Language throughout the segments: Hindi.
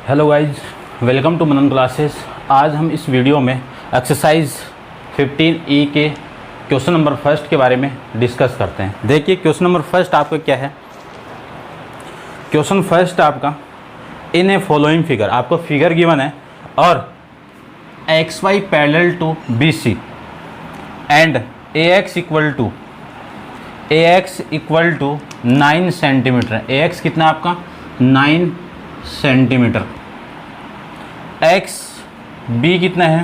Hello guys, welcome to Manan classes. आज हम इस वीडियो में एक्सरसाइज 15E के क्वेश्चन नंबर फर्स्ट के बारे में डिस्कस करते हैं। देखिए क्वेश्चन नंबर फर्स्ट आपका क्या है। क्वेश्चन फर्स्ट आपका इन ए फॉलोइंग फिगर, आपको फिगर गिवन है और XY parallel to BC and AX equal to 9 centimetre. AX कितना आपका 9 सेंटीमीटर। XB कितना है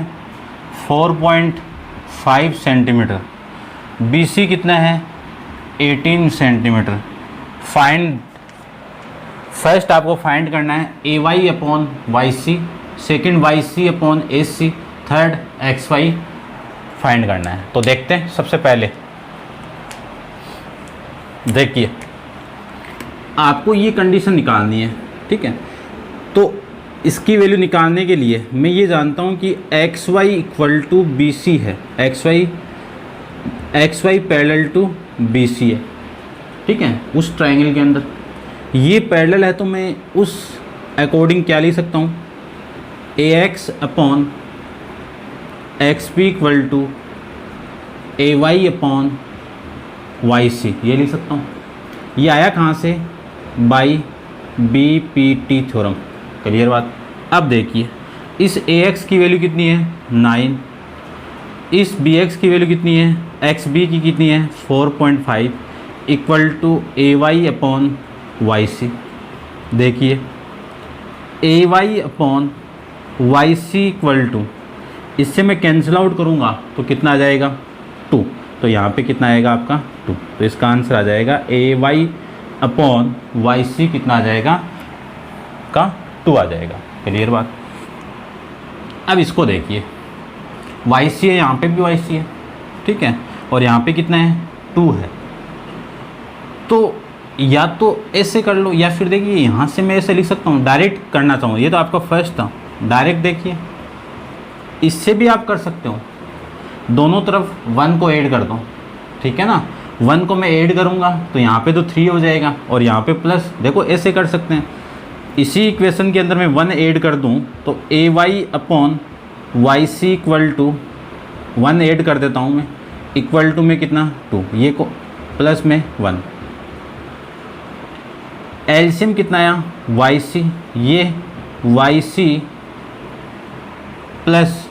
4.5 सेंटीमीटर। BC कितना है 18 सेंटीमीटर। फाइंड, फर्स्ट आपको फाइंड करना है AY upon YC, second YC upon AC, third XY find करना है। तो देखते हैं। सबसे पहले देखिए आपको ये कंडीशन निकालनी है, ठीक है। तो इसकी वैल्यू निकालने के लिए मैं ये जानता हूँ कि XY इक्वल टू BC है, XY पैरेलल टू BC है, ठीक है। उस ट्रायंगल के अंदर ये पैरेलल है तो मैं उस अकॉर्डिंग क्या लिख सकता हूँ, AX upon XB equal to AY upon YC, ये लिख सकता हूँ। ये आया कहाँ से, बाई BPT थ्योरम। क्लियर बात। अब देखिए इस AX की वैल्यू कितनी है 9, इस BX की वैल्यू कितनी है, XB की कितनी है 4.5 equal to AY upon YC। देखिए AY upon YC equal to, इससे मैं कैंसिल आउट करूँगा तो कितना आ जाएगा 2। तो यहाँ पे कितना आएगा आपका 2। तो इसका आंसर आ जाएगा AY अपॉन YC कितना आ जाएगा का 2 आ जाएगा। क्लियर बात। अब इसको देखिए YC है, यहाँ पे भी YC है, ठीक है, और यहाँ पे कितना है 2 है। तो या तो ऐसे कर लो या फिर देखिए यहाँ से मैं ऐसे लिख सकता हूँ, डायरेक्ट करना चाहूँ। ये तो आपका फर्स्ट था, डायरेक्ट देखिए इससे भी आप कर सकते हो। दोनों तरफ 1 को ऐड कर दो, ठीक है ना। 1 को मैं ऐड करूँगा तो यहाँ पे तो 3 हो जाएगा और यहाँ पे प्लस। देखो ऐसे कर सकते हैं, इसी इक्वेशन के अंदर मैं 1 ऐड कर दूँ तो AY upon YC equal to 1 add कर देता हूँ मैं, इक्वल टू में कितना 2, ये को प्लस में 1। एलसीएम कितना आया YC, ये YC plus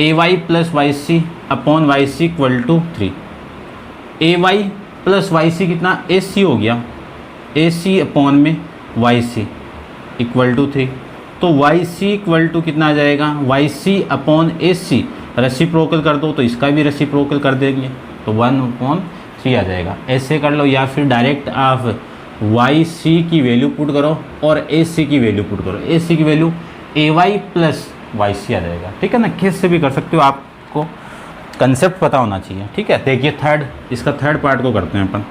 AY plus YC upon YC equal to 3। AY plus YC कितना AC हो गया, AC अपॉन में YC इक्वल टू 3। तो YC इक्वल टू कितना आ जाएगा, YC अपॉन AC रेसिप्रोकल कर दो तो इसका भी रेसिप्रोकल कर देंगे तो 1/3 आ जाएगा। ऐसे कर लो या फिर डायरेक्ट आप YC की वैल्यू पुट करो और AC की वैल्यू पुट करो। AC की वैल्यू AY प्लस YC आ जाएगा, ठीक है ना। कैसे भी कर सकते हो, आपको कंसेप्ट पता होना चाहिए, ठीक है। देखिए थर्ड, इसका थर्ड पार्ट को करते हैं अपन।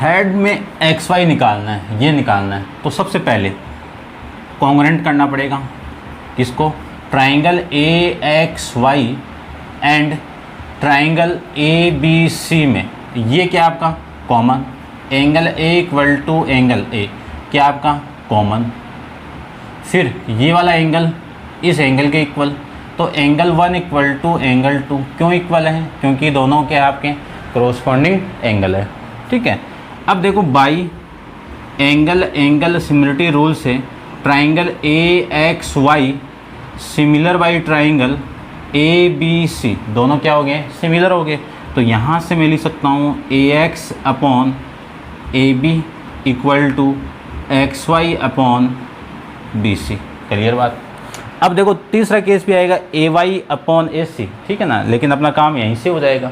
थर्ड में XY निकालना है, ये निकालना है। तो सबसे पहले कॉन्ग्रुएंट करना पड़ेगा किसको, triangle AXY and triangle ABC में। ये क्या आपका common, angle A equal to angle A क्या आपका कॉमन। फिर ये वाला एंगल इस एंगल के इक्वल, तो एंगल 1 इक्वल टू एंगल 2 क्यों इक्वल है, क्योंकि दोनों के आपके कोरोस्पोंडिंग एंगल है, ठीक है। अब देखो बाई एंगल सिमिलरिटी रूल से triangle AXY similar by triangle ABC, दोनों क्या हो गए सिमिलर हो गए। तो यहाँ से मैं लिख सकता हूँ AX upon AB equal to XY upon BC। Clear बात। अब देखो तीसरा केस भी आएगा AY अपॉन AC, ठीक है ना, लेकिन अपना काम यहीं से हो जाएगा।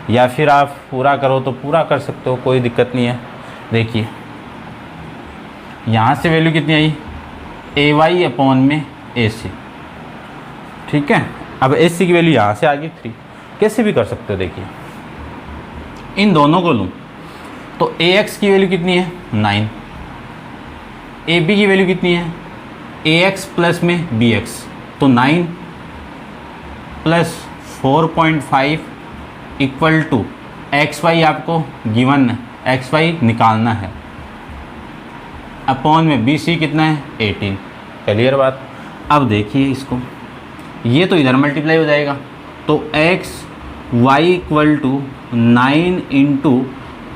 या फिर आप पूरा करो तो पूरा कर सकते हो, कोई दिक्कत नहीं है। देखिए यहाँ से वैल्यू कितनी आई AY अपॉन में AC, ठीक है। अब AC की वैल्यू यहाँ से आ गई 3, कैसे भी कर सकते हो। देखिए इन दोनों को लूँ तो AX की वैल्यू कितनी है 9, AB की वैल्यू कितनी है AX प्लस में BX, तो 9 प्लस 4.5 इक्वल टू XY आपको गिवन XY निकालना है। अपॉन में बी सी कितना है 18। क्लियर बात। अब देखिए इसको, ये तो इधर मल्टीप्लाई हो जाएगा, तो X Y equal to 9 into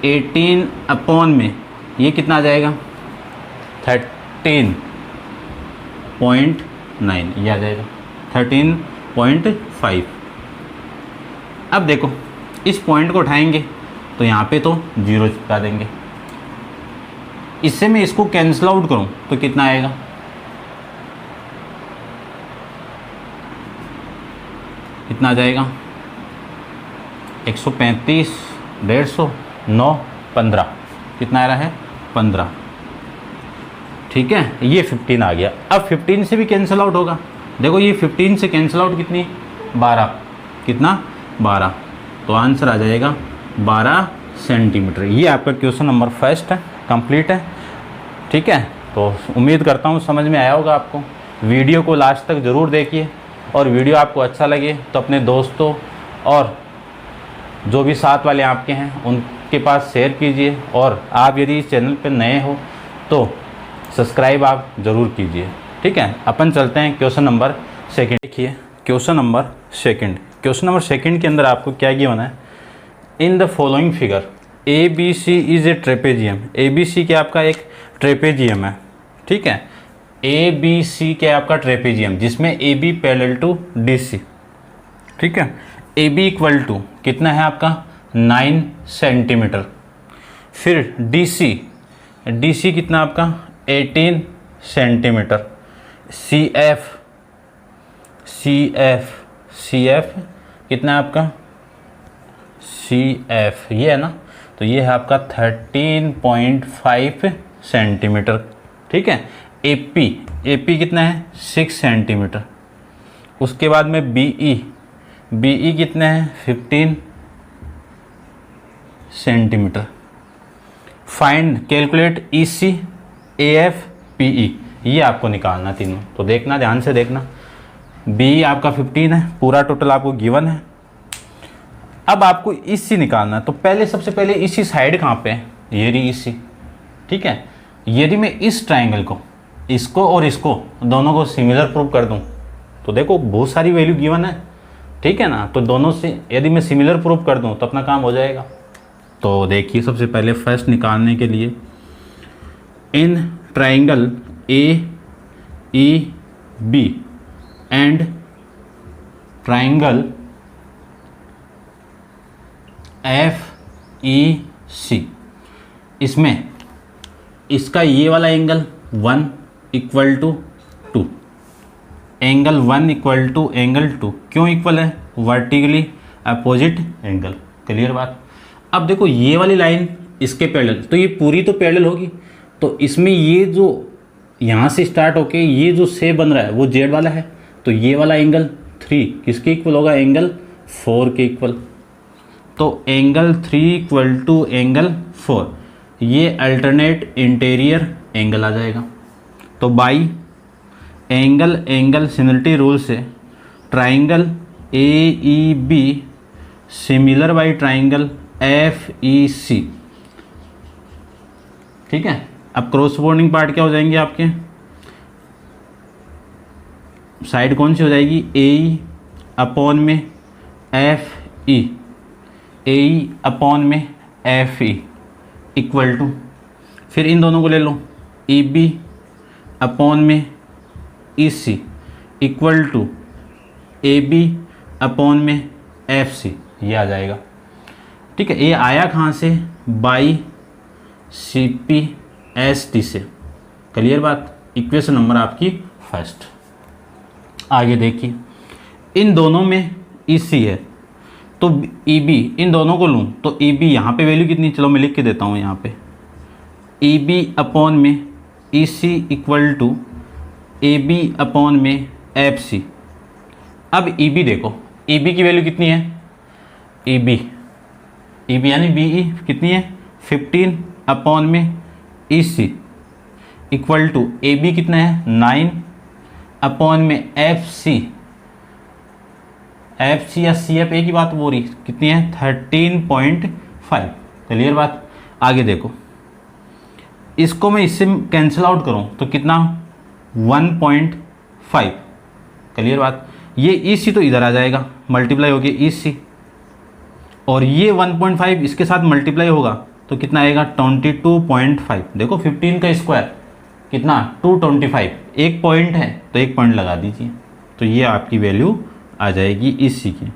18 upon में ये कितना आ जाएगा 13.9, ये आ जाएगा 13.5। अब देखो इस पॉइंट को उठाएंगे तो यहाँ पे तो 0 चिपका देंगे, इससे मैं इसको कैंसिल आउट करूँ तो कितना आएगा, कितना आ जाएगा 135, 150, 9, 15, कितना आ रहा है 15। ठीक है, ये 15 आ गया। अब 15 से भी कैंसिल आउट होगा, देखो ये 15 से कैंसिल आउट कितनी 12, कितना 12, तो आंसर आ जाएगा 12 सेंटीमीटर। ये आपका क्वेश्चन नंबर फर्स्ट है, कंप्लीट है। ठीक है, तो उम्मीद करता हूँ समझ में आया होगा आपको। वीडियो को लास्ट तक ज़रूर देखिए, और वीडियो आपको अच्छा लगे तो अपने दोस्तों और जो भी साथ वाले आपके हैं उनके पास शेयर कीजिए, और आप यदि इस चैनल पर नए हो तो सब्सक्राइब आप ज़रूर कीजिए। ठीक है, अपन चलते हैं क्वेश्चन नंबर सेकंड। देखिए question number second, question number second के अंदर आपको क्या गिवन है, in the following figure A B C is a trapezium. A B C क्या आपका एक ट्रेपेजियम है। ठीक है, ए बी सी क्या आपका ट्रेपेजियम, जिसमें A B parallel to D C. ठीक है, ए बी इक्वल टू कितना है आपका 9 सेंटीमीटर, फिर डी सी कितना आपका 18 सेंटीमीटर, सी एफ कितना है आपका सी एफ, ये है ना, तो ये है आपका 13.5 सेंटीमीटर। ठीक है, ए पी कितना है 6 सेंटीमीटर। उसके बाद में बी ई कितना है 15 centimetre. Find calculate E C A F P E, ये आपको निकालना तीनों, तो देखना ध्यान से देखना। बी आपका 15 है, पूरा टोटल आपको गिवन है। अब आपको ई सी निकालना है, तो पहले सबसे पहले इसी साइड कहाँ पे है, ये रही ई सी। ठीक है, यदि मैं इस ट्राइंगल को, इसको और इसको दोनों को सिमिलर प्रूव कर दूं तो देखो बहुत सारी वैल्यू गिवन है। ठीक है ना, तो दोनों से यदि मैं सिमिलर प्रूव कर दूं तो अपना काम हो जाएगा। तो देखिए सबसे पहले फर्स्ट निकालने के लिए, in triangle A E B and triangle F E C, इसमें इसका ये वाला angle 1 equal to 2, angle 1 equal to angle 2, क्यों इक्वल है, वर्टिकली अपोजिट एंगल। क्लियर बात। अब देखो ये वाली लाइन इसके पैरेलल, तो ये पूरी तो पैरेलल होगी, तो इसमें ये जो यहाँ से स्टार्ट होके ये जो शेप बन रहा है वो जेड वाला है, तो ये वाला एंगल 3 किसके इक्वल होगा, एंगल 4 के इक्वल। तो एंगल 3 इक्वल टू एंगल 4, ये अल्टरनेट इंटीरियर एंगल आ जाएगा। तो बाई एंगल सिमिलरिटी रूल से triangle A E B similar by triangle F E C. ठीक है, अब क्रॉसबोर्डिंग पार्ट क्या हो जाएंगे आपके, साइड कौन सी हो जाएगी, ए ई अपॉन में एफ ई, ए ई अपॉन में एफ ई इक्वल टू, फिर इन दोनों को ले लो, ई बी अपॉन में E C equal to A B upon में एफ सी, ये आ जाएगा। ठीक है, ये आया कहाँ से, by C P S T से। क्लियर बात। इक्वेशन नंबर आपकी फर्स्ट। आगे देखिए, इन दोनों में ई सी है तो ई बी, इन दोनों को लूँ तो ई बी यहाँ पे वैल्यू कितनी, चलो मैं लिख के देता हूँ यहाँ पे, ई बी अपॉन में E C equal to A B upon में एफ सी। अब ई बी देखो, ई बी की वैल्यू कितनी है, ई बी यानी बी ई कितनी है 15 अपॉन में E C equal to A B कितना है 9 अपॉन में एफ सी या सी एफ एक ही बात बोल रही, कितनी है 13.5। क्लियर बात। आगे देखो, इसको मैं इससे कैंसिल आउट करूं तो कितना 1.5। क्लियर बात। ये EC तो इधर आ जाएगा, मल्टीप्लाई हो गया EC, और ये 1.5 इसके साथ मल्टीप्लाई होगा तो कितना आएगा 22.5। देखो 15 का स्क्वायर कितना 225, एक पॉइंट है तो एक पॉइंट लगा दीजिए, तो ये आपकी वैल्यू आ जाएगी EC की।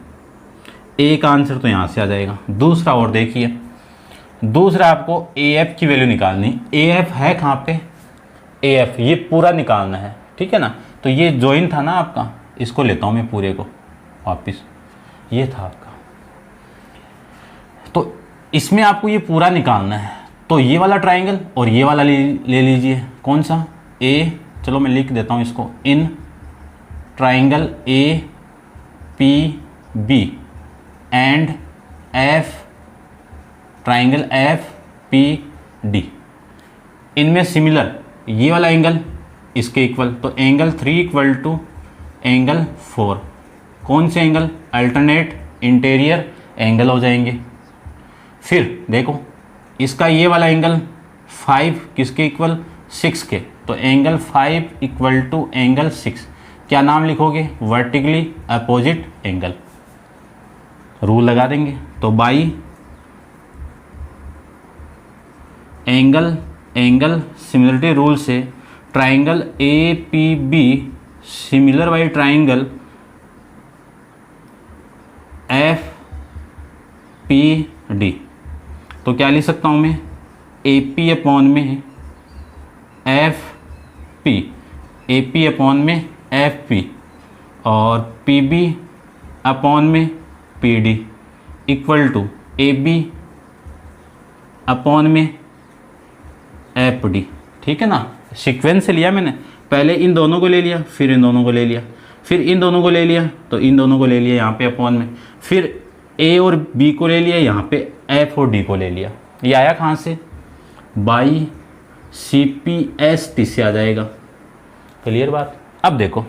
एक आंसर तो यहाँ से आ जाएगा। दूसरा और देखिए, दूसरा आपको AF की वैल्यू निकालनी। AF है कहाँ पे, AF ये पूरा निकालना है, ठीक है ना। तो ये जॉइन था ना आपका, इसको लेता हूँ मैं पूरे को वापस, ये था आपका, तो इसमें आपको ये पूरा निकालना है। तो ये वाला ट्राइंगल और ये वाला ले लीजिए, कौन सा A, चलो मैं लिख देता हूँ इसको, in triangle APB and triangle FPD, इनमें सिमिलर ये वाला एंगल इसके इक्वल, तो एंगल 3 इक्वल टू एंगल 4। कौन से एंगल, अल्टरनेट इंटीरियर एंगल हो जाएंगे। फिर देखो इसका ये वाला एंगल 5 किसके इक्वल, 6 के, तो एंगल 5 इक्वल टू एंगल 6, क्या नाम लिखोगे, वर्टिकली अपोजिट एंगल। रूल लगा देंगे, तो बाई एंगल सिमिलरिटी रूल से triangle APB similar by triangle FPD, तो क्या लिख सकता हूँ मैं, AP अपॉन में FP, AP अपॉन में FP और PB अपॉन में PD equal to AB upon में FD। ठीक है ना, सीक्वेंस से लिया मैंने, पहले इन दोनों को ले लिया, फिर इन दोनों को ले लिया, फिर इन दोनों को ले लिया, तो इन दोनों को ले लिया यहाँ पे अपॉन में, फिर A और B को ले लिया, यहाँ पे F और D को ले लिया। ये आया कहाँ से, बाई CPST से आ जाएगा। क्लियर बात। अब देखो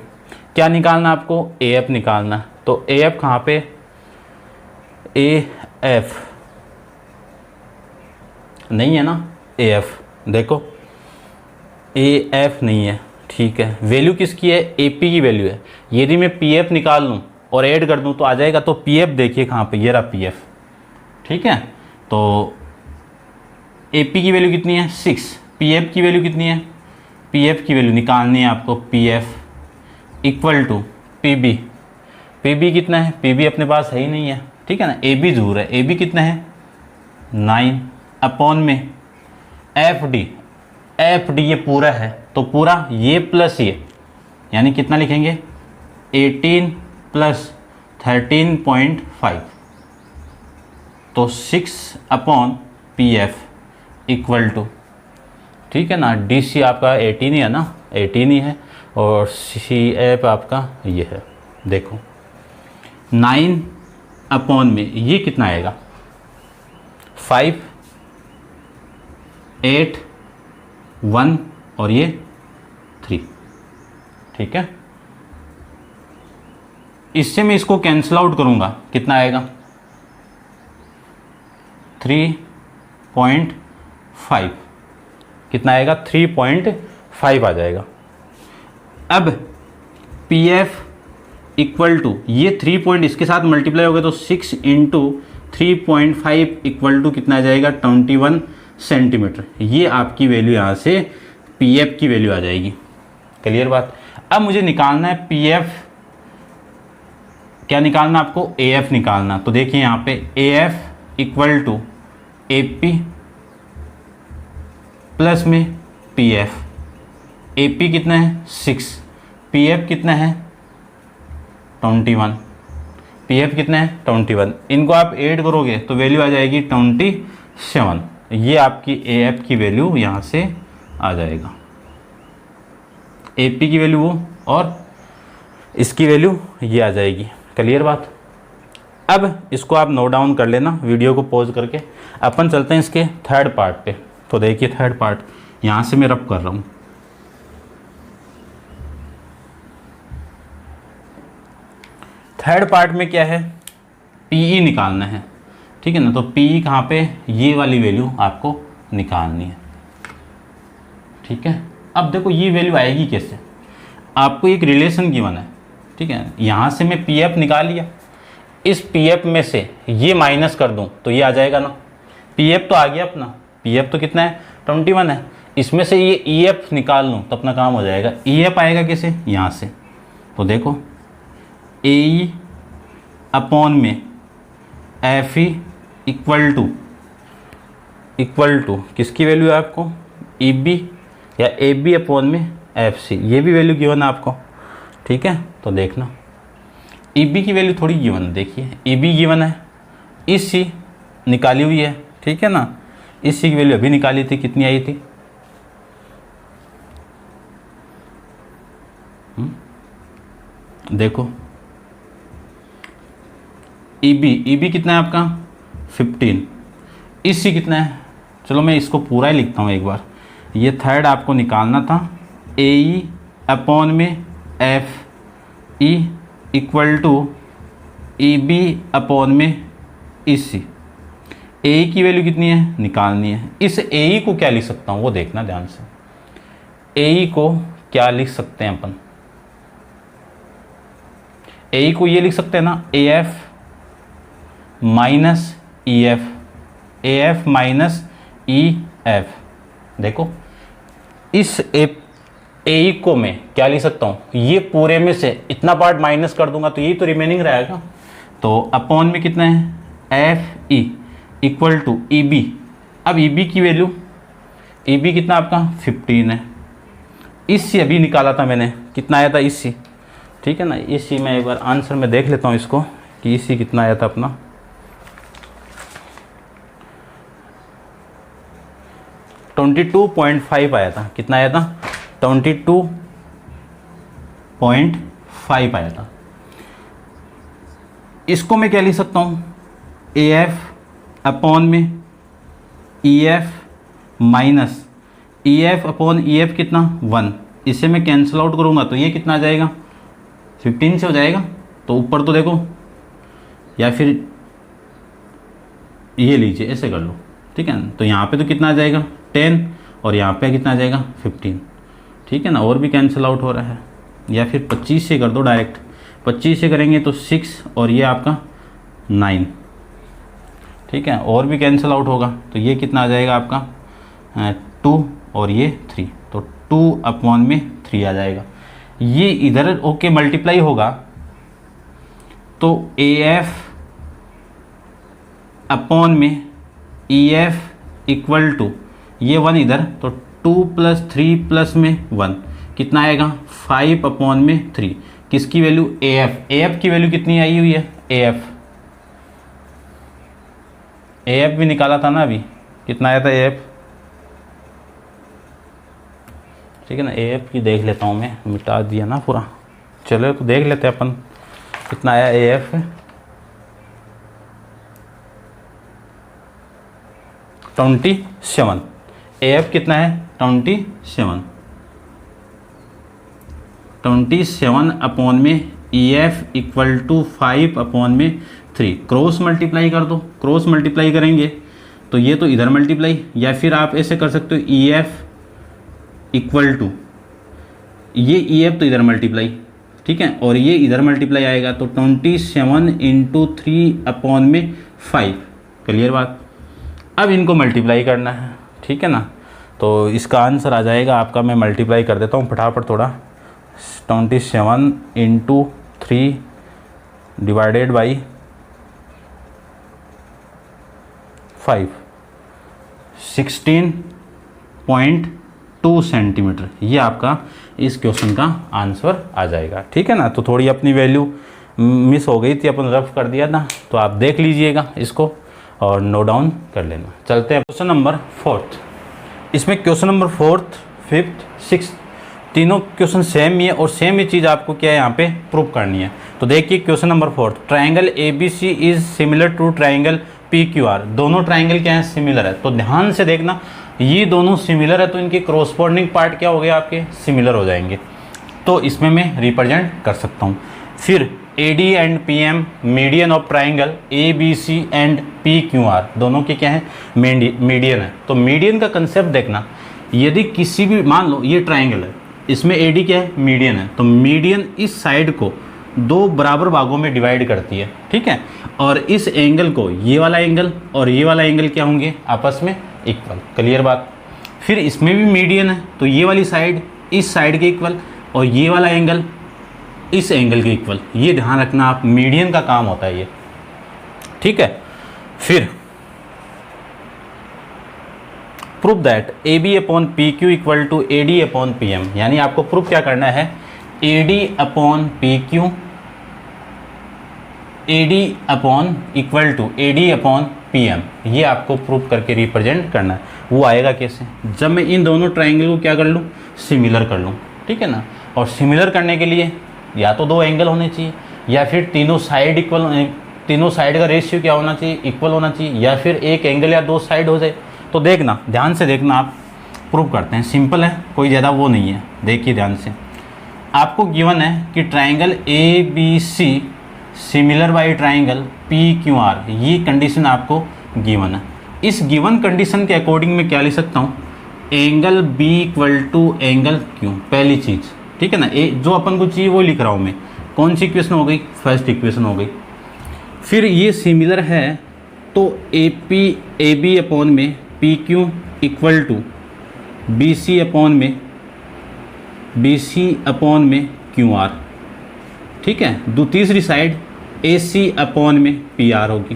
क्या निकालना आपको, AF निकालना, तो AF कहाँ पे, AF नहीं है ना, AF देखो AF नहीं है, ठीक है। वैल्यू किसकी है, AP की वैल्यू है। यदि मैं PF निकाल लूँ और ऐड कर दूँ तो आ जाएगा, तो PF देखिए कहाँ पे, ये रहा PF, ठीक है। तो AP की वैल्यू कितनी है 6, PF की वैल्यू कितनी है, PF की वैल्यू निकालनी है आपको, PF equal to PB, PB कितना है, PB अपने पास है ही नहीं है, ठीक है ना। AB जरूर है, AB कितना है 9 अपॉन में FD, FD ये पूरा है, तो पूरा ये प्लस ये, यानी कितना लिखेंगे 18 प्लस 13.5, तो 6 अपॉन PF इक्वल टू, ठीक है ना, DC आपका 18 ही है ना, 18 ही है, और CF आपका ये है, देखो 9 अपॉन में ये कितना आएगा 5, 8, 1 और ये 3, ठीक है। इससे मैं इसको कैंसिल आउट करूंगा, कितना आएगा 3.5, कितना आएगा 3.5 आ जाएगा। अब PF इक्वल टू ये 3 पॉइंट इसके साथ मल्टीप्लाई हो गया, तो 6 इंटू 3.5 इक्वल टू कितना आ जाएगा 21 सेंटीमीटर। ये आपकी वैल्यू यहाँ से PF की वैल्यू आ जाएगी। क्लियर बात। अब मुझे निकालना है PF, क्या निकालना आपको, AF निकालना। तो देखिए यहाँ पे AF equal to AP plus में PF, AP कितना है 6, PF कितना है 21, PF कितना है 21, इनको आप ऐड करोगे तो वैल्यू आ जाएगी 27। ये आपकी AF की वैल्यू यहाँ से आ जाएगा, AP की वैल्यू वो और इसकी वैल्यू ये आ जाएगी। क्लियर बात। अब इसको आप नोट डाउन कर लेना, वीडियो को पॉज करके। अपन चलते हैं इसके थर्ड पार्ट पे। तो देखिए थर्ड पार्ट, यहाँ से मैं रब कर रहा हूँ। थर्ड पार्ट में क्या है, PE निकालना है, ठीक है ना। तो PE कहाँ पे, ये वाली वैल्यू आपको निकालनी है। ठीक है। अब देखो ये वैल्यू आएगी कैसे, आपको एक रिलेशन गिवन है, ठीक है। यहाँ से मैं पी एफ निकाल लिया, इस पी एफ में से ये माइनस कर दूँ तो ये आ जाएगा ना, पी एफ तो आ गया अपना, पी एफ तो कितना है 21 है, इसमें से ये ई एफ निकाल लूँ तो अपना काम हो जाएगा। ई एफ आएगा कैसे, यहाँ से, तो देखो ए ई अपॉन में एफ ई इक्वल टू किसकी वैल्यू है आपको, ई बी या ए बी अपॉन में एफ सी, ये भी वैल्यू गिवन है आपको, ठीक है। तो देखना ई बी की वैल्यू थोड़ी गिवन है, देखिए ई बी गिवन है, ई सी निकाली हुई है, ठीक है ना। ई सी की वैल्यू अभी निकाली थी, कितनी आई थी, देखो ई बी कितना है आपका 15, ई सी कितना है, चलो मैं इसको पूरा ही लिखता हूँ एक बार। ये थर्ड आपको निकालना था, ए ई अपॉन में F E equal to E B upon में ई सी। ए ई की वैल्यू कितनी है निकालनी है। इस ए ई को क्या लिख सकता हूँ वो देखना ध्यान से, ए ई को क्या लिख सकते हैं अपन, ए ई को ये लिख सकते हैं ना, A F minus E F, A F minus E F. देखो इस ए ई को मैं क्या लिख सकता हूँ, ये पूरे में से इतना पार्ट माइनस कर दूंगा तो यही तो रिमेनिंग रहेगा, तो अपॉन में कितना है F E equal to E B. अब ई बी की वैल्यू, ई बी कितना आपका 15 है, इससे अभी निकाला था मैंने, कितना आया था इससे, ठीक है ना। इसी में एक बार आंसर में देख लेता हूँ इसको कि इसी कितना आया था अपना, 22.5 आया था, कितना आया था 22.5 आया था। इसको मैं क्या लिख सकता हूँ, ए एफ अपॉन में E F minus E F upon E F कितना 1, इसे मैं कैंसिल आउट करूँगा तो ये कितना आ जाएगा 15 से हो जाएगा। तो ऊपर तो देखो, या फिर ये लीजिए ऐसे कर लो, ठीक है ना। तो यहाँ पे तो कितना आ जाएगा 10 और यहाँ पे कितना आ जाएगा 15, ठीक है ना। और भी कैंसिल आउट हो रहा है, या फिर 25 से कर दो डायरेक्ट, 25 से करेंगे तो 6 और ये आपका 9, ठीक है। और भी कैंसिल आउट होगा तो ये कितना आ जाएगा आपका 2 और ये 3, तो 2 अपॉन में 3 आ जाएगा। ये इधर ओके मल्टीप्लाई होगा तो ए एफ अपॉन में ई एफ इक्वल टू ये 1 इधर, तो 2 + 3 प्लस में 1 कितना आएगा 5 अपॉन में 3, किसकी वैल्यू ए एफ की वैल्यू कितनी आई हुई है, ए एफ भी निकाला था ना अभी, कितना आया था ए एफ, ठीक है ना। ए एफ की देख लेता हूँ मैं, मिटा दिया ना पूरा, चलो तो देख लेते हैं अपन कितना आया ए एफ, 27। ए एफ कितना है 27 अपॉन में E F equal to 5 upon में 3, क्रॉस मल्टीप्लाई कर दो, क्रॉस मल्टीप्लाई करेंगे तो ये तो इधर मल्टीप्लाई, या फिर आप ऐसे कर सकते हो ई एफ इक्वल टू ये ई एफ तो इधर मल्टीप्लाई, ठीक है, और ये इधर मल्टीप्लाई आएगा तो 27 × 3 अपॉन में 5, क्लियर बात। अब इनको मल्टीप्लाई करना है, ठीक है ना। तो इसका आंसर आ जाएगा आपका, मैं मल्टीप्लाई कर देता हूँ फटाफट थोड़ा, 27 × 3 डिवाइडेड बाई 5, 16.2 सेंटीमीटर, ये आपका इस क्वेश्चन का आंसर आ जाएगा, ठीक है ना। तो थोड़ी अपनी वैल्यू मिस हो गई थी, अपन रफ कर दिया था, तो आप देख लीजिएगा इसको और नोट डाउन कर लेना। चलते हैं क्वेश्चन नंबर 4। इसमें क्वेश्चन नंबर 4, 5, 6 तीनों क्वेश्चन सेम ही है और सेम ही चीज़ आपको क्या है यहाँ पे प्रूव करनी है। तो देखिए question number 4, triangle A B C is similar to triangle P Q R. दोनों ट्राइंगल क्या है सिमिलर है, तो ध्यान से देखना, ये दोनों सिमिलर है तो इनके क्रॉसपोर्डिंग पार्ट क्या हो गया आपके सिमिलर हो जाएंगे, तो इसमें मैं रिप्रेजेंट कर सकता हूँ। फिर A D and P M median of triangle A B C and P Q R, दोनों के क्या है मीडियन है। तो मीडियन का कंसेप्ट देखना, यदि किसी भी, मान लो ये ट्राइंगल है, इसमें AD क्या है, मीडियन है, तो मीडियन इस साइड को दो बराबर भागों में डिवाइड करती है, ठीक है। और इस एंगल को, ये वाला एंगल और ये वाला एंगल क्या होंगे, आपस में इक्वल, क्लियर बात। फिर इसमें भी मीडियन है, तो ये वाली साइड इस साइड के इक्वल और ये वाला एंगल इस एंगल के इक्वल। ये ध्यान रखना आप, मीडियन का काम होता है ये, ठीक है। फिर proof that AB upon PQ equal to AD upon PM, यानी आपको प्रूफ क्या करना है, AD upon PQ, AD upon equal to AD upon PM, ये आपको प्रूफ करके रिप्रेजेंट करना है। वो आएगा कैसे, जब मैं इन दोनों ट्राइंगल को क्या कर लूँ, सिमिलर कर लूँ, ठीक है ना। और सिमिलर करने के लिए या तो दो एंगल होने चाहिए, या फिर तीनों साइड इक्वल, तीनों साइड का रेशियो क्या होना चाहिए, इक्वल होना चाहिए, या फिर एक एंगल या दो साइड हो जाए। तो देखना, ध्यान से देखना, आप प्रूफ करते हैं, सिंपल है, कोई ज़्यादा वो नहीं है। देखिए ध्यान से, आपको गिवन है कि triangle ABC similar by triangle PQR, ये कंडीशन आपको गिवन है। इस गिवन कंडीशन के अकॉर्डिंग मैं क्या लिख सकता हूँ, angle B equal to angle Q, पहली चीज़, ठीक है ना। जो अपन को चाहिए वो लिख रहा हूँ मैं। कौन सी इक्वेशन हो गई, फर्स्ट इक्वेशन हो गई। फिर ये सिमिलर है, तो AB अपॉन में PQ equal to BC upon में QR, ठीक है। तीसरी साइड AC अपॉन में PR होगी,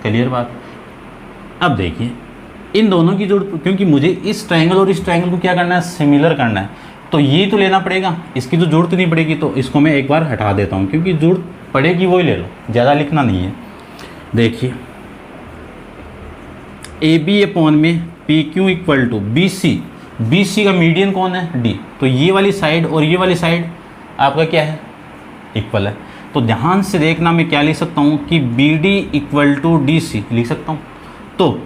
क्लियर बात। अब देखिए इन दोनों की जरूरत, क्योंकि मुझे इस ट्रायंगल और इस ट्रायंगल को क्या करना है, सिमिलर करना है, तो ये तो लेना पड़ेगा। इसकी तो जरूरत नहीं पड़ेगी, तो इसको मैं एक बार हटा देता हूँ, क्योंकि जरूरत पड़ेगी वही ले लो, ज़्यादा लिखना नहीं है। देखिए AB अपॉन में PQ इक्वल टू BC का मीडियन कौन है, D, तो ये वाली साइड और ये वाली साइड आपका क्या है, इक्वल है। तो ध्यान से देखना, मैं क्या लिख सकता हूँ कि BD इक्वल टू DC लिख सकता हूँ। तो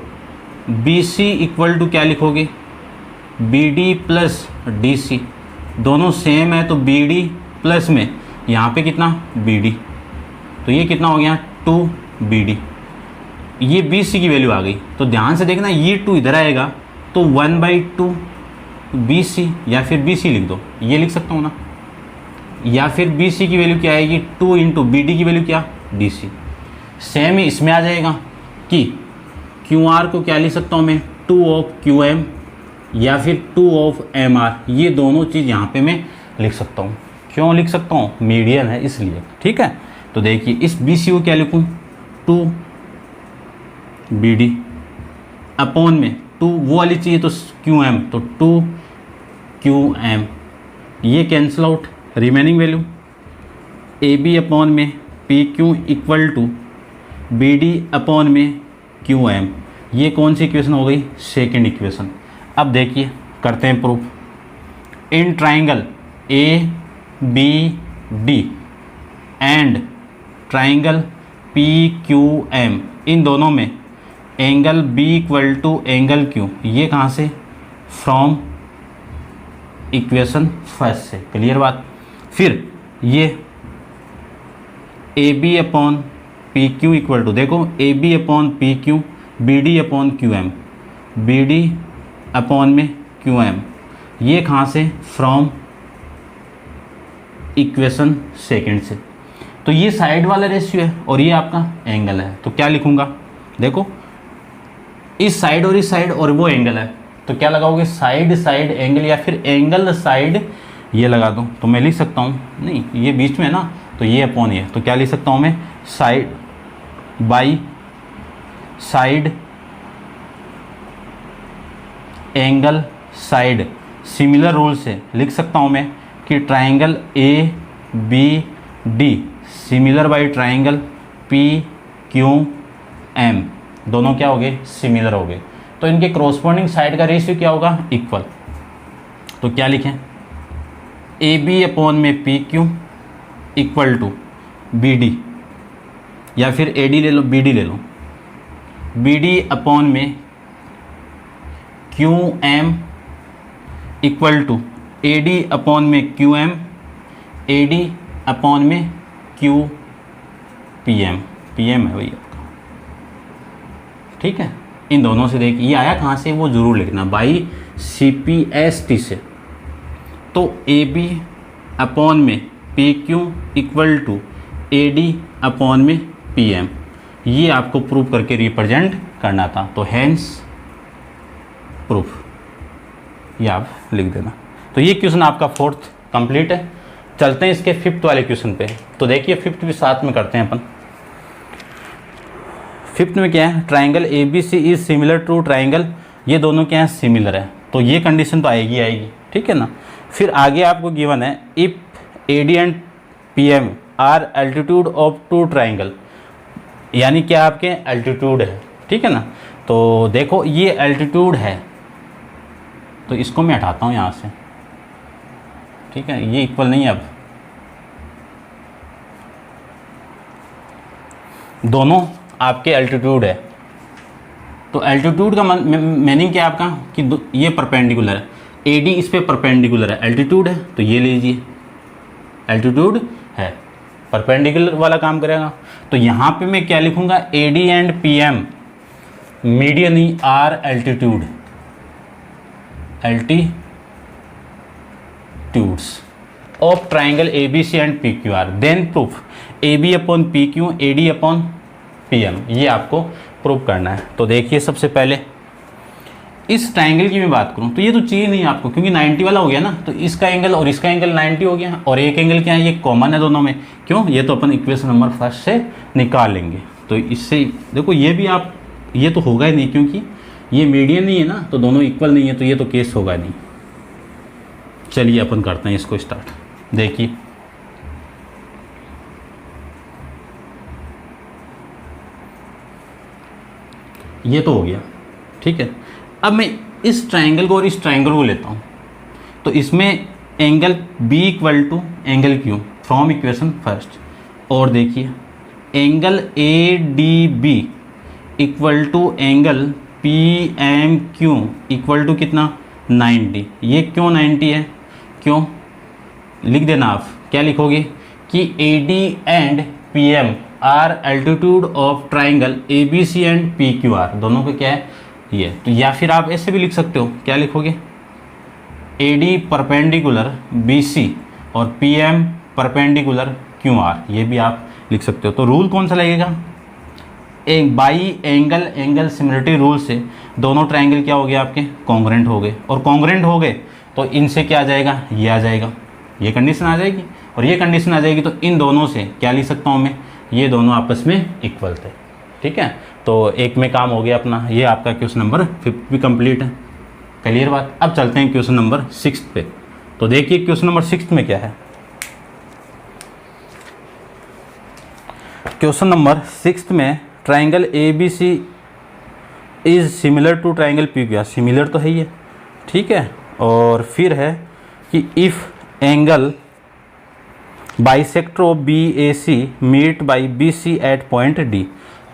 BC इक्वल टू क्या लिखोगे, BD प्लस DC, दोनों सेम है, तो BD प्लस में यहाँ पे कितना BD, तो ये कितना हो गया 2BD, ये BC की वैल्यू आ गई। तो ध्यान से देखना, ये 2 इधर आएगा तो 1/2 BC, या फिर BC लिख दो, ये लिख सकता हूँ ना। या फिर BC की वैल्यू क्या आएगी, 2 इंटू BD की वैल्यू क्या, DC। सेम ही इसमें आ जाएगा कि QR को क्या लिख सकता हूँ मैं, 2 ऑफ QM या फिर 2 ऑफ MR, ये दोनों चीज़ यहाँ पे मैं लिख सकता हूँ। क्यों लिख सकता हूँ, मीडियन है इसलिए, ठीक है। तो देखिए इस BC को क्या लिखूँ, 2BD अपॉन में 2 वो वाली चाहिए तो QM, तो 2QM, ये cancel out, remaining value AB upon में PQ equal to BD upon में QM, ये कौन सी इक्वेशन हो गई, सेकंड इक्वेशन। अब देखिए करते हैं proof. In triangle ABD and triangle PQM, इन दोनों में angle B equal to angle Q, ये कहाँ से, फ्रॉम इक्वेशन फर्स्ट से, क्लियर बात। फिर ये AB upon PQ equal to, देखो AB upon PQ, BD upon QM, BD upon में QM, ये कहाँ से, फ्रॉम इक्वेशन सेकंड से। तो ये साइड वाला रेशियो है और ये आपका एंगल है, तो क्या लिखूँगा, देखो इस साइड और इस साइड और वो एंगल है, तो क्या लगाओगे, साइड साइड एंगल, या फिर एंगल साइड ये लगा दो। तो मैं लिख सकता हूँ, नहीं ये बीच में है ना, तो ये अपॉन ये, तो क्या लिख सकता हूँ मैं, side by side angle side. Similar rule से लिख सकता हूँ मैं कि triangle ABD similar by triangle PQM, दोनों क्या हो गए, सिमिलर हो गए। तो इनके क्रॉसपोंडिंग साइड का रेशियो क्या होगा, इक्वल। तो क्या लिखें, AB अपॉन में PQ इक्वल टू BD, या फिर AD ले लो, BD ले लो, BD अपॉन में QM equal to AD upon में QM, AD अपॉन में QPM, PM है भैया, ठीक है। इन दोनों से देखिए ये आया कहाँ से, वो जरूर लिखना, बाई CPST से, तो AB अपॉन में PQ equal to AD upon में PM, ये आपको प्रूव करके रिप्रेजेंट करना था। तो हैंस प्रूफ, ये आप लिख देना। तो ये क्वेश्चन आपका 4th कंप्लीट है। चलते हैं इसके 5th वाले क्वेश्चन पे। तो देखिए 5th भी साथ में करते हैं अपन। 5th में क्या है, triangle ABC is similar to triangle, ये दोनों क्या है, सिमिलर है। तो ये कंडीशन तो आएगी, ठीक है ना। फिर आगे आपको गिवन है if AD and PM are altitude of two triangle, यानी क्या आपके एल्टीट्यूड है, ठीक है ना। तो देखो ये एल्टीट्यूड है, तो इसको मैं हटाता हूँ यहाँ से, ठीक है, ये इक्वल नहीं है। अब दोनों आपके एल्टीट्यूड है, तो एल्टीट्यूड का मीनिंग क्या है आपका कि ये परपेंडिकुलर है, AD इस पे परपेंडिकुलर है, एल्टीट्यूड है, तो ये लीजिए एल्टीट्यूड है, परपेंडिकुलर वाला काम करेगा। तो यहाँ पे मैं क्या लिखूँगा, AD एंड PM मीडियन ही are altitudes of triangle ABC and PQR, then proof AB upon PQ AD upon PM, ये आपको प्रूफ करना है। तो देखिए सबसे पहले इस ट्राइंगल की मैं बात करूं तो ये तो चाहिए नहीं आपको, क्योंकि 90 वाला हो गया ना, तो इसका एंगल और इसका एंगल 90 हो गया, और एक एंगल क्या है, ये कॉमन है दोनों में, क्यों, ये तो अपन इक्वेशन नंबर 1 से निकाल लेंगे। तो इससे देखो ये भी आप, ये तो होगा ही नहीं क्योंकि ये मीडियन नहीं है ना, तो दोनों इक्वल नहीं है, तो ये तो केस होगा नहीं। चलिए अपन करते हैं इसको स्टार्ट। देखिए ये तो हो गया, ठीक है। अब मैं इस ट्राइंगल को और इस ट्राइंगल को लेता हूँ, तो इसमें angle B equal to angle Q from equation first, और देखिए angle ADB equal to angle PMQ equal to कितना, 90। ये क्यों 90 है, क्यों, लिख देना आप, क्या लिखोगे कि AD and PM are altitude of triangle ABC and PQR, दोनों का क्या है ये। तो या फिर आप ऐसे भी लिख सकते हो, क्या लिखोगे, AD परपेंडिकुलर BC और PM परपेंडिकुलर QR, ये भी आप लिख सकते हो। तो रूल कौन सा लगेगा, एक बाई एंगल सिमिलरिटी रूल से दोनों ट्राइंगल क्या हो गए आपके, कॉन्ग्रेंट हो गए, और कॉन्ग्रेंट हो गए तो इनसे क्या आ जाएगा, ये आ जाएगा, ये कंडीशन आ जाएगी, और ये कंडीशन आ जाएगी, तो इन दोनों से क्या लिख सकता हूँ मैं, ये दोनों आपस में इक्वल थे, ठीक है। तो एक में काम हो गया अपना, ये आपका क्वेश्चन नंबर 5 भी कंप्लीट है, क्लियर बात। अब चलते हैं क्वेश्चन नंबर 6 पे। तो देखिए क्वेश्चन नंबर 6 में क्या है, क्वेश्चन नंबर 6 में triangle ABC is similar to triangle PQR, similar तो है ही है, ठीक है। और फिर है कि if angle bisector of BAC meet by BC at point D।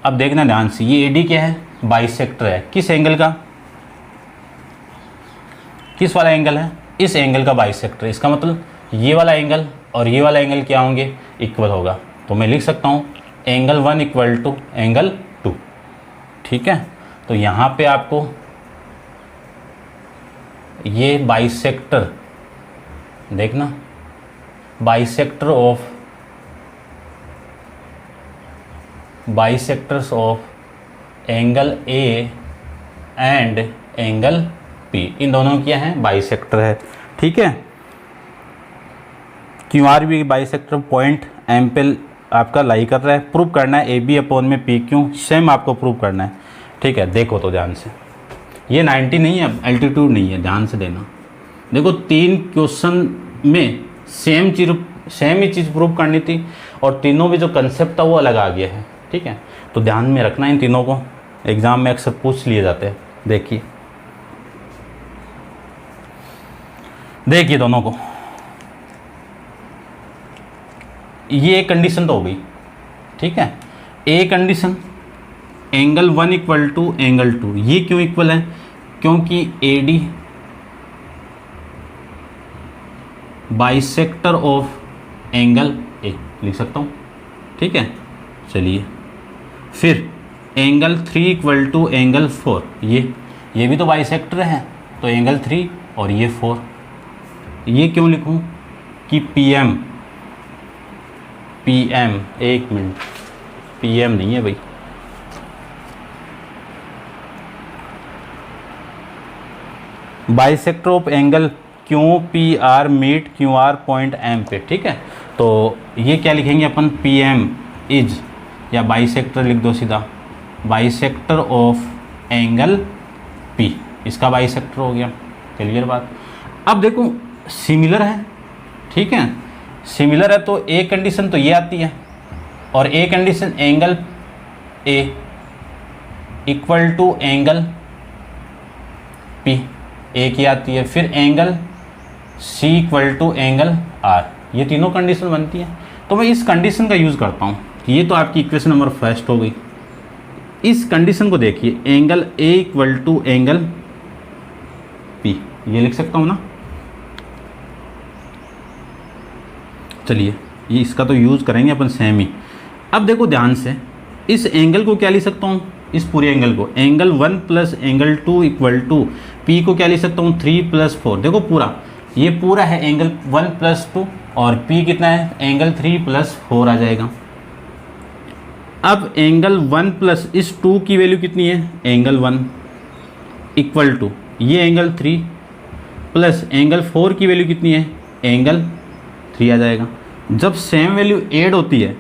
अब देखना ध्यान से, ये AD क्या है, बाइसेक्टर है, किस एंगल का, किस वाला एंगल है, इस एंगल का बाइसेक्टर, इसका मतलब ये वाला एंगल और ये वाला एंगल क्या होंगे, इक्वल होगा। तो मैं लिख सकता हूँ एंगल 1 इक्वल टू एंगल 2, ठीक है। तो यहाँ पे आपको ये बाइसेक्टर देखना, bisectors of angle A and angle P, इन दोनों क्या है, बाइसेक्टर है, ठीक है। QR भी बाइसेक्टर पॉइंट M पे आपका लाई कर रहा है, प्रूव करना है AB अपॉन में PQ, सेम आपको प्रूव करना है, ठीक है। देखो तो ध्यान से, ये 90 नहीं है, एल्टीट्यूड नहीं है, ध्यान से देना। देखो 3 क्वेश्चन में सेम ही चीज़ प्रूव करनी थी, और तीनों में जो कंसेप्ट था वो अलग आ गया है, ठीक है। तो ध्यान में रखना इन तीनों को, एग्जाम में अक्सर पूछ लिए जाते हैं। देखिए दोनों को, ये एक कंडीशन तो हो गई, ठीक है। A condition angle 1 equal to angle 2, ये क्यों इक्वल है, क्योंकि AD bisector of angle A, लिख सकता हूँ, ठीक है। चलिए फिर एंगल 3 इक्वल टू एंगल 4, ये भी तो बाइसेक्टर है, तो एंगल 3 और ये 4। ये क्यों लिखूं कि PM, एक मिनट, PM नहीं है भाई, bisector of angle QPR meet QR point M पे, ठीक है। तो ये क्या लिखेंगे अपन, PM इज, या बाइसेक्टर लिख दो सीधा, बाइसेक्टर ऑफ एंगल P, इसका बाइसेक्टर हो गया, क्लियर बात। अब देखो सिमिलर है, ठीक है, सिमिलर है तो एक कंडीशन तो ये आती है, और एक condition angle A equal to angle P, एक ही आती है। फिर angle C equal to angle R, ये तीनों कंडीशन बनती है। तो मैं इस कंडीशन का यूज़ करता हूँ। ये तो आपकी इक्वेशन नंबर फर्स्ट हो गई। इस कंडीशन को देखिए, angle A equal to angle P, ये लिख सकता हूँ ना। चलिए ये इसका तो यूज़ करेंगे अपन सेम ही। अब देखो ध्यान से, इस एंगल को क्या लिख सकता हूँ, इस पूरे एंगल को, angle 1 plus angle 2 equal to P को क्या लिख सकता हूँ, 3 प्लस 4। देखो पूरा, ये पूरा है एंगल 1 प्लस 2, और P कितना है, एंगल 3 प्लस 4 आ जाएगा। अब एंगल 1 प्लस इस 2 की वैल्यू कितनी है, एंगल 1 इक्वल टू ये एंगल 3 प्लस एंगल 4 की वैल्यू कितनी है, एंगल 3 आ जाएगा। जब सेम वैल्यू ऐड होती है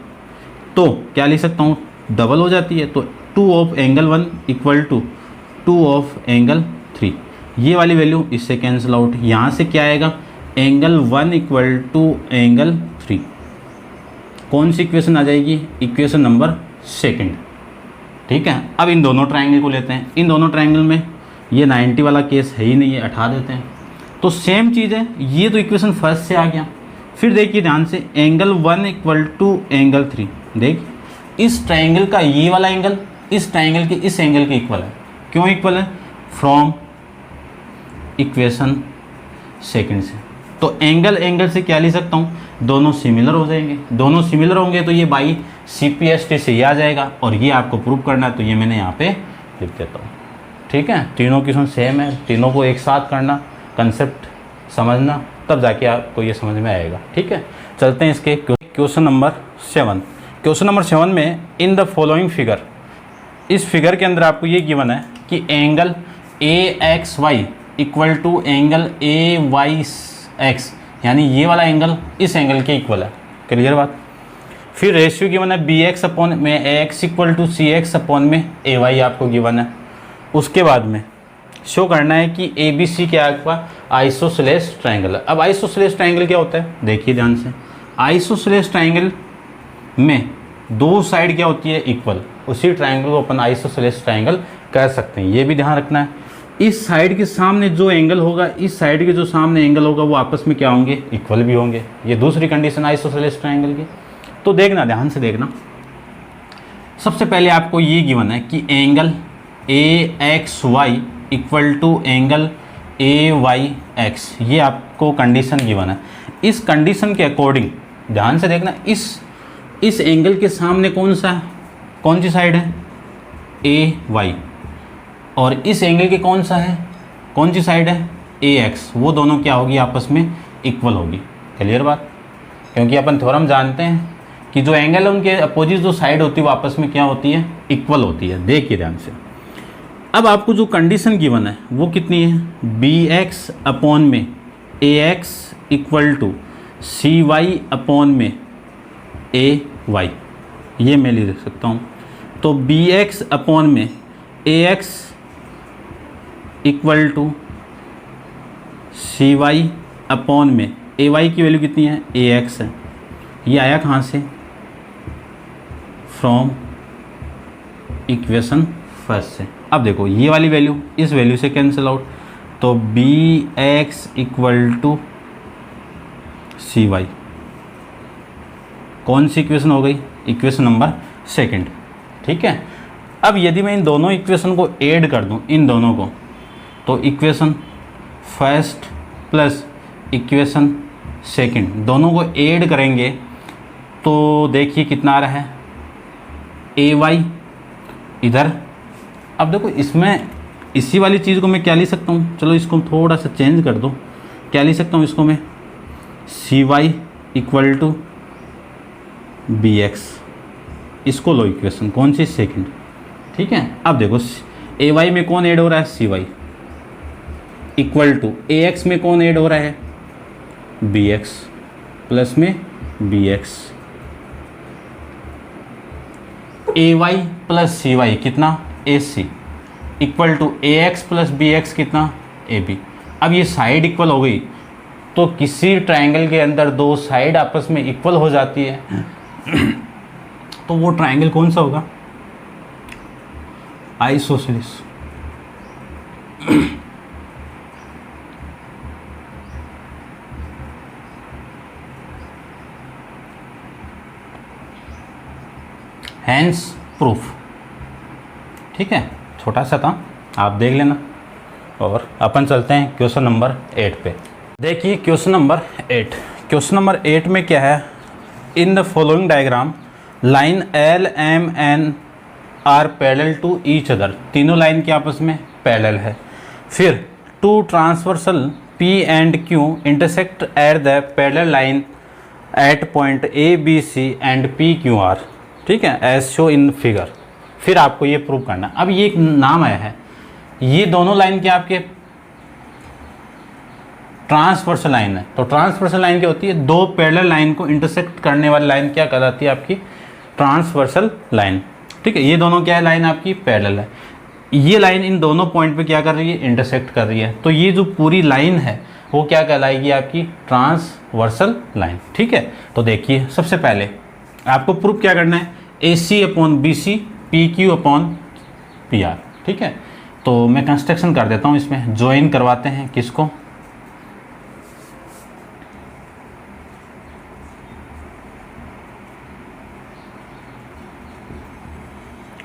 तो क्या लिख सकता हूँ, डबल हो जाती है। तो 2 of angle 1 equal to 2 of angle 3, ये वाली वैल्यू इससे कैंसिल आउट। यहाँ से क्या आएगा, एंगल 1 इक्वल टू एंगल 3। कौन सी इक्वेशन आ जाएगी, इक्वेशन नंबर सेकंड, ठीक है। अब इन दोनों ट्रायंगल को लेते हैं। इन दोनों ट्रायंगल में ये 90 वाला केस है ही नहीं है, हटा देते हैं। तो सेम चीज़ है, ये तो इक्वेशन फर्स्ट से आ गया। फिर देखिए ध्यान से, एंगल 1 इक्वल टू एंगल 3, देख इस ट्रायंगल का ये वाला एंगल इस ट्रायंगल के इस एंगल के इक्वल है। क्यों इक्वल है, फ्रॉम इक्वेशन सेकंड से। तो एंगल से क्या लिख सकता हूँ, दोनों सिमिलर हो जाएंगे। दोनों सिमिलर होंगे तो ये बाई CPST से ये आ जाएगा, और ये आपको प्रूव करना है, तो ये मैंने यहाँ पे लिख देता हूँ, ठीक है। तीनों क्वेश्चन सेम है, तीनों को एक साथ करना, कंसेप्ट समझना, तब जाके आपको ये समझ में आएगा, ठीक है। चलते हैं इसके क्वेश्चन नंबर 7। क्वेश्चन नंबर 7 में, इन द फॉलोइंग फिगर, इस फिगर के अंदर आपको ये गिवन है कि angle AXY equal to angle AYX, यानी ये वाला एंगल इस एंगल के इक्वल है, क्लियर बात। फिर रेशियो गिवन है BX अपॉन में AX equal to CX upon में AY आपको गिवन है। उसके बाद में शो करना है कि ABC क्या आपका आइसोसेलेस ट्रायंगल है। अब आइसोसेलेस ट्रायंगल क्या होता है, देखिए ध्यान से, आइसोसेलेस ट्रायंगल में दो साइड क्या होती है, इक्वल। उसी ट्रायंगल को अपन आइसोसेलेस ट्रायंगल कह सकते हैं। ये भी ध्यान रखना है, इस साइड के सामने जो एंगल होगा, इस साइड के जो सामने एंगल होगा, वो आपस में क्या होंगे, इक्वल भी होंगे। ये दूसरी कंडीशन आइसोसेलेस ट्रायंगल की। तो देखना, ध्यान से देखना। सबसे पहले आपको ये गिवन है कि angle AXY equal to angle AYX, ये आपको कंडीशन गिवन है। इस कंडीशन के अकॉर्डिंग ध्यान से देखना, इस एंगल के सामने कौन सी साइड है, AY, और इस एंगल के कौन सी साइड है, AX। वो दोनों क्या होगी, आपस में इक्वल होगी, क्लियर बात। क्योंकि अपन थ्योरम जानते हैं कि जो एंगल है उनके अपोजिट जो साइड होती है वो आपस में क्या होती है, इक्वल होती है। देखिए ध्यान से, अब आपको जो कंडीशन गिवन है वो कितनी है, BX अपॉन में AX equal to CY upon में AY, ये मैं लिख सकता हूँ। तो BX अपॉन में AX equal to CY upon में AY की वैल्यू कितनी है, AX है। ये आया कहाँ से, फ्रॉम इक्वेशन फर्स्ट से। अब देखो ये वाली वैल्यू इस वैल्यू से कैंसिल आउट, तो BX इक्वल टू CY, कौन सी इक्वेशन हो गई, इक्वेशन नंबर सेकंड, ठीक है। अब यदि मैं इन दोनों इक्वेशन को ऐड कर दूं, इन दोनों को, तो equation first plus equation second दोनों को ऐड करेंगे तो देखिए कितना आ रहा है, AY इधर। अब देखो इसमें इसी वाली चीज़ को मैं क्या लिख सकता हूँ, चलो इसको थोड़ा सा चेंज कर दो, क्या लिख सकता हूँ इसको मैं, C Y equal to B X. इसको लो इक्वेशन कौन सी, सेकंड। ठीक है, अब देखो ए वाई में कौन ऐड हो रहा है, C Y equal to A X में कौन ऐड हो रहा है, बी एक्स प्लस में B X. A Y plus C Y कितना, A C equal to A X plus B X कितना, ए बी। अब ये साइड इक्वल हो गई, तो किसी ट्रायंगल के अंदर दो साइड आपस में इक्वल हो जाती है तो वो ट्रायंगल कौन सा होगा, आइसोसेलेस। Hence proof. ठीक है, छोटा सा था, आप देख लेना। और अपन चलते हैं क्वेश्चन नंबर 8 पे। देखिए क्वेश्चन नंबर 8, क्वेश्चन नंबर 8 में क्या है, in the following diagram line L M N R parallel to each other. तीनों लाइन के आपस में पैरेलल है। फिर two transversal P and Q intersect at the parallel line at point A B C and P Q R. ठीक है, एज शो इन फिगर। फिर आपको ये प्रूव करना। अब ये एक नाम आया है, ये दोनों लाइन के आपके ट्रांसवर्सल लाइन है। तो ट्रांसवर्सल लाइन क्या होती है, दो पैरेलल लाइन को इंटरसेक्ट करने वाली लाइन क्या कहलाती है, आपकी ट्रांसवर्सल लाइन। ठीक है, ये दोनों क्या है, लाइन आपकी पैरेलल है। ये लाइन इन दोनों पॉइंट पे क्या कर रही है, इंटरसेक्ट कर रही है। तो ये जो पूरी लाइन है वो क्या कहलाएगी, आपकी ट्रांसवर्सल लाइन। ठीक है, तो देखिए सबसे पहले आपको प्रूफ क्या करना है, A C upon B C, P Q upon P R. ठीक है, तो मैं कंस्ट्रक्शन कर देता हूँ, इसमें ज्वाइन करवाते हैं किसको,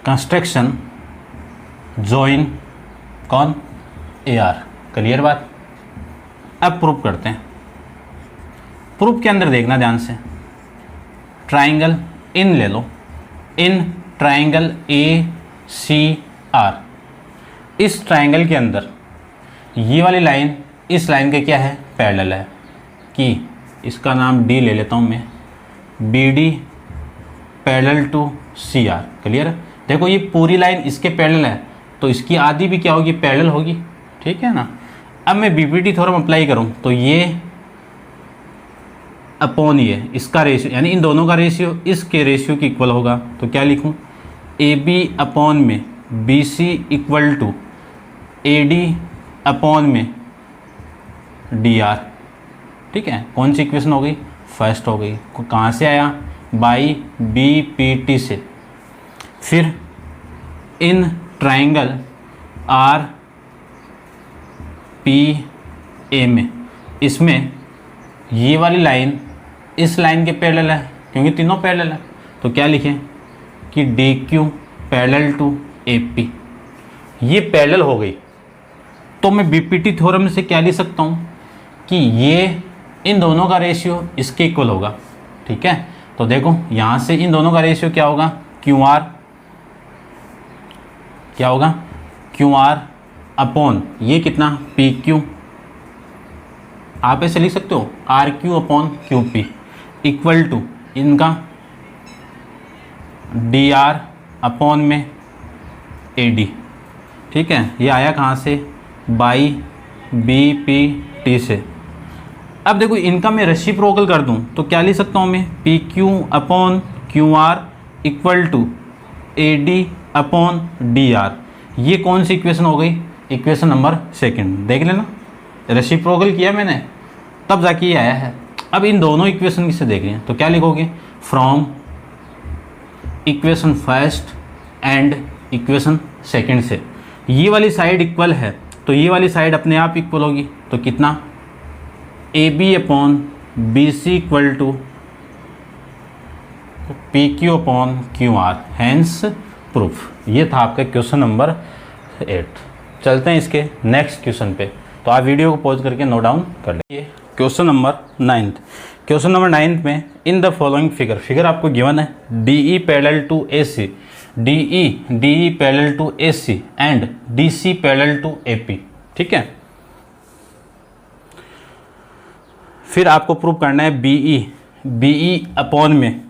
कंस्ट्रक्शन ज्वाइन कौन, ए आर। क्लियर बात। अब प्रूफ करते हैं। प्रूफ के अंदर देखना ध्यान से, ट्राइंगल इन ले लो, in triangle A C R. इस ट्राइंगल के अंदर ये वाली लाइन इस लाइन के क्या है, पैरेलल है। कि इसका नाम डी ले लेता हूँ मैं, B D parallel to C R. Clear है। देखो ये पूरी लाइन इसके पैरेलल है, तो इसकी आधी भी क्या होगी, पैरेलल होगी। ठीक है ना। अब मैं बीपीटी थ्योरम अप्लाई करूँ तो ये अपॉन ये इसका रेशियो, यानी इन दोनों का रेशियो इसके रेशियो की इक्वल होगा। तो क्या लिखूँ, ए बी अपॉन में B C equal to A D upon में डी आर। ठीक है, कौन सी इक्वेशन हो गई, फर्स्ट हो गई। कहाँ से आया, बाई बी पी टी से। फिर in triangle R P A में, इसमें ये वाली लाइन इस लाइन के पैरेलल है, क्योंकि तीनों पैरेलल है। तो क्या लिखें कि D Q parallel to A P, ये पैरेलल हो गई। तो मैं बीपीटी थ्योरम से क्या लिख सकता हूँ कि ये इन दोनों का रेशियो इसके इक्वल होगा। ठीक है, तो देखो यहाँ से इन दोनों का रेशियो क्या होगा, क्यू आर, क्या होगा, क्यू आर अपॉन ये कितना, पी क्यू। आप ऐसे लिख सकते हो R Q upon Q P equal to इनका डी आर अपॉन में ए डी। ठीक है, ये आया कहाँ से, बाई बी पी टी से। अब देखो इनका मैं रेसिप्रोकल कर दूं तो क्या लिख सकता हूँ मैं, P Q upon Q R equal to A D upon D R. ये कौन सी इक्वेशन हो गई, इक्वेशन नंबर सेकंड। देख लेना, रेसिप्रोकल किया मैंने तब जाके ये आया है। अब इन दोनों इक्वेशन से देख लें तो क्या लिखोगे, from equation first and equation second से ये वाली साइड इक्वल है, तो ये वाली साइड अपने आप इक्वल होगी। तो कितना, A B upon B C equal to P Q upon Q R, hence proof. ये था आपका क्वेश्चन नंबर 8। चलते हैं इसके नेक्स्ट क्वेश्चन पे। तो आप वीडियो को पॉज करके नोट डाउन कर लेंगे। Question number 9। क्वेश्चन नंबर 9 में in the following figure, figure आपको गिवन है, D E parallel to A C DE parallel to AC and DC parallel to AP। ठीक है, फिर आपको प्रूव करना है BE अपॉन में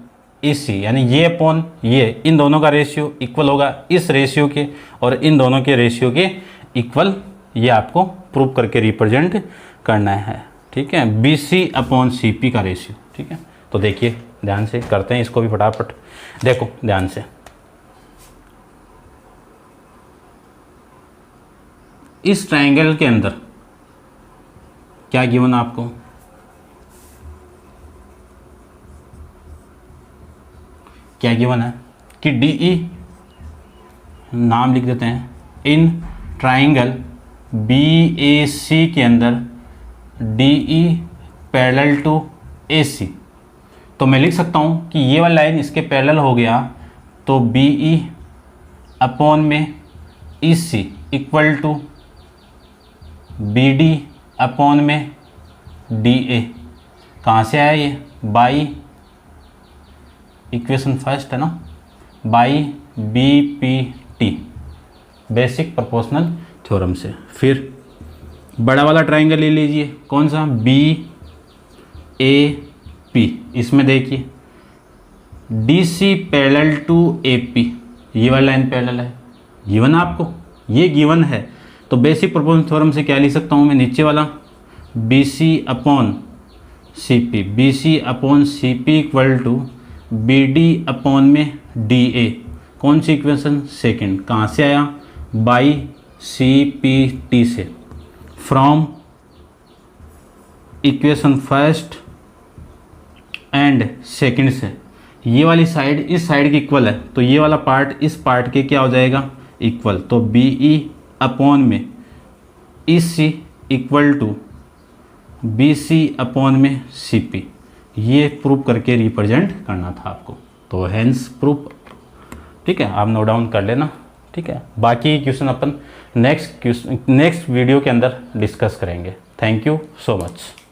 AC, यानी ये अपॉन ये, इन दोनों का रेशियो इक्वल होगा इस रेशियो के और इन दोनों के रेशियो के इक्वल, ये आपको प्रूव करके रिप्रेजेंट करना है। ठीक है, BC अपॉन CP का रेशियो। ठीक है, तो देखिए ध्यान से करते हैं इसको भी फटाफट, देखो ध्यान से। इस ट्रायंगल के अंदर क्या गिवन आपको, क्या गिवन है कि DE, नाम लिख देते हैं, इन ट्रायंगल BAC के अंदर DE पैरेलल टू AC। तो मैं लिख सकता हूँ कि ये वाला लाइन इसके पैरेलल हो गया, तो BE अपॉन में EC equal to BD upon में DA। कहाँ से आया ये, बाई इक्वेशन फर्स्ट है ना, by BPT, basic proportional theorem से। फिर बड़ा वाला ट्रायंगल ले लीजिए, कौन सा, BAP। इसमें देखिए DC पैरेलल टू AP, ये वाला लाइन पैरेलल है, गिवन आपको, ये गिवन है। तो बेसिक प्रोपोर्शनल थ्योरम से क्या लिख सकता हूँ मैं, नीचे वाला BC upon CP equal to BD upon में DA। कौन सी इक्वेशन, सेकंड। कहाँ से आया, बाई CPT से, from equation first and second से। ये वाली साइड इस साइड की इक्वल है, तो ये वाला पार्ट इस पार्ट के क्या हो जाएगा, इक्वल। तो BE अपॉन में EC equal to BC upon में CP। ये प्रूव करके रिप्रेजेंट करना था आपको, तो हेंस प्रूफ। ठीक है, आप नोट डाउन कर लेना। ठीक है, बाकी क्वेश्चन अपन नेक्स्ट वीडियो के अंदर डिस्कस करेंगे। Thank you so much.